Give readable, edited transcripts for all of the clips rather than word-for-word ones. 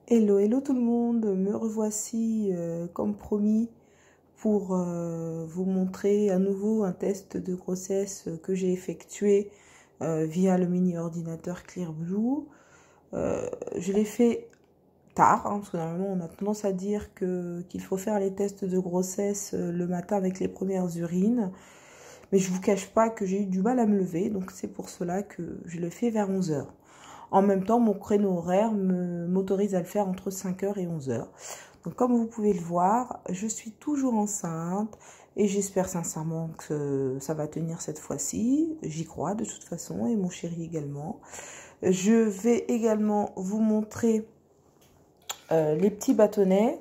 Hello, hello tout le monde, me revoici comme promis pour vous montrer à nouveau un test de grossesse que j'ai effectué via le mini ordinateur Clearblue. Je l'ai fait tard, hein, parce que normalement on a tendance à dire qu'il faut faire les tests de grossesse le matin avec les premières urines. Mais je vous cache pas que j'ai eu du mal à me lever, donc c'est pour cela que je le fais vers 11 h. En même temps, mon créneau horaire m'autorise à le faire entre 5 h et 11 h. Donc comme vous pouvez le voir, je suis toujours enceinte et j'espère sincèrement que ça va tenir cette fois-ci. J'y crois de toute façon et mon chéri également. Je vais également vous montrer les petits bâtonnets.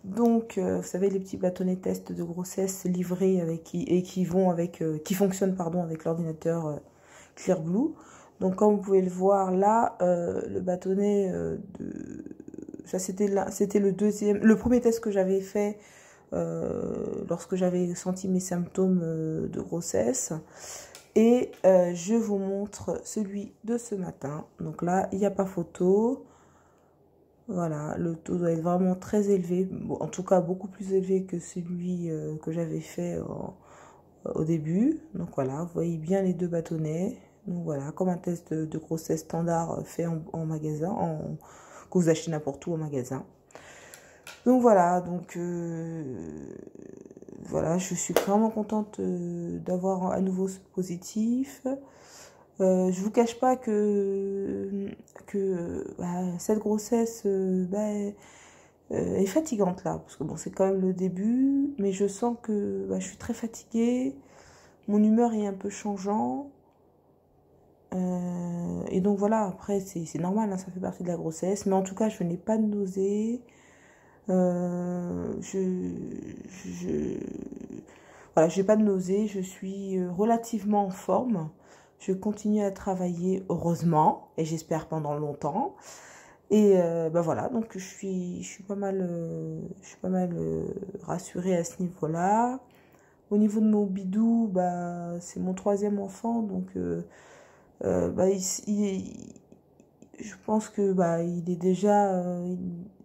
Donc, vous savez, les petits bâtonnets test de grossesse livrés qui fonctionnent pardon, avec l'ordinateur Clearblue. Donc, comme vous pouvez le voir là, le bâtonnet ça c'était le premier test que j'avais fait lorsque j'avais senti mes symptômes de grossesse. Et je vous montre celui de ce matin. Donc là, il n'y a pas photo. Voilà, le taux doit être vraiment très élevé, bon, en tout cas beaucoup plus élevé que celui que j'avais fait au début. Donc voilà, vous voyez bien les deux bâtonnets. Donc voilà, comme un test de grossesse standard fait en magasin, que vous achetez n'importe où en magasin. Donc voilà, voilà, je suis vraiment contente d'avoir à nouveau ce positif. Je vous cache pas que cette grossesse est fatigante là, parce que bon, c'est quand même le début, mais je sens que je suis très fatiguée, mon humeur est un peu changeant, et donc voilà, après c'est normal, hein, ça fait partie de la grossesse, mais en tout cas je n'ai pas de nausées, voilà, j'ai pas de nausées, je suis relativement en forme. Je continue à travailler, heureusement, et j'espère pendant longtemps. Et voilà, donc je suis pas mal rassurée à ce niveau-là. Au niveau de mon bidou, c'est mon 3e enfant, donc je pense que il est déjà,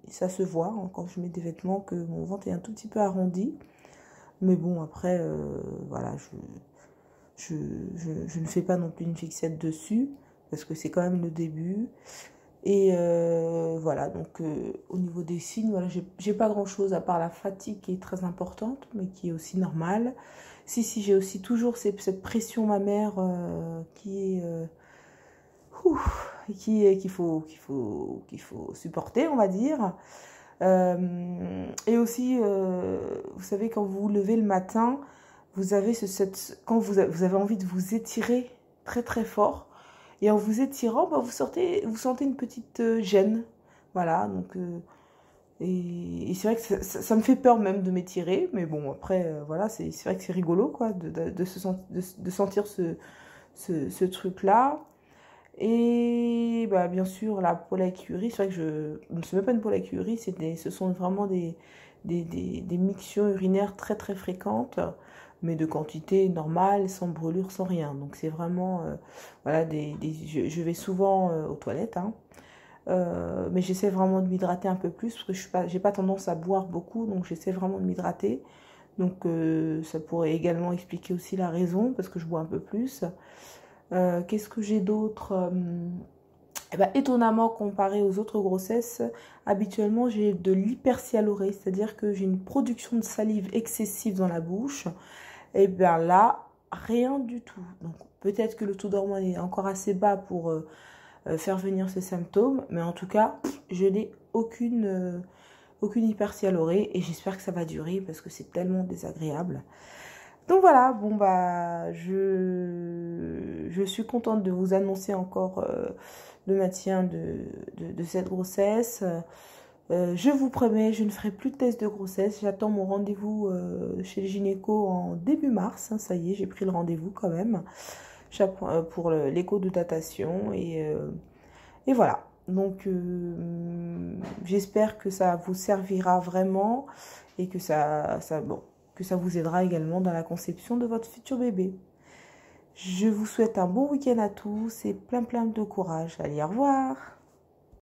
ça se voit hein, quand je mets des vêtements que mon ventre est un tout petit peu arrondi. Mais bon, après, voilà, je ne fais pas non plus une fixette dessus, parce que c'est quand même le début. Et voilà, donc au niveau des signes, voilà, j'ai pas grand chose à part la fatigue qui est très importante, mais qui est aussi normale. Si, j'ai aussi toujours cette pression mammaire qu'il faut supporter, on va dire. Et aussi, vous savez, quand vous vous levez le matin, vous avez quand vous avez envie de vous étirer très très fort. Et en vous étirant, vous sentez une petite gêne. Voilà, donc... et c'est vrai que ça me fait peur même de m'étirer. Mais bon, après, voilà, c'est vrai que c'est rigolo, quoi, de sentir ce truc-là. Et bien sûr, la polycurie, c'est vrai que c'est même pas une polycurie, ce sont vraiment des mictions urinaires très très fréquentes, mais de quantité normale, sans brûlure, sans rien. Donc c'est vraiment, voilà, je vais souvent aux toilettes, hein, mais j'essaie vraiment de m'hydrater un peu plus, parce que j'ai pas tendance à boire beaucoup, donc j'essaie vraiment de m'hydrater. Donc ça pourrait également expliquer aussi la raison, parce que je bois un peu plus. Qu'est-ce que j'ai d'autre? Étonnamment, comparé aux autres grossesses, habituellement j'ai de l'hypersialorée, c'est-à-dire que j'ai une production de salive excessive dans la bouche. Et bien là, rien du tout. Donc peut-être que le taux d'hormones est encore assez bas pour faire venir ces symptômes, mais en tout cas, je n'ai aucune hypersialorée et j'espère que ça va durer parce que c'est tellement désagréable. Donc voilà, bon je suis contente de vous annoncer encore le maintien de cette grossesse. Je vous promets, je ne ferai plus de test de grossesse. J'attends mon rendez-vous chez le gynéco en début mars. Hein, ça y est, j'ai pris le rendez-vous quand même pour l'écho de datation. Et voilà. Donc, j'espère que ça vous servira vraiment et que que ça vous aidera également dans la conception de votre futur bébé. Je vous souhaite un bon week-end à tous et plein de courage. Allez, au revoir!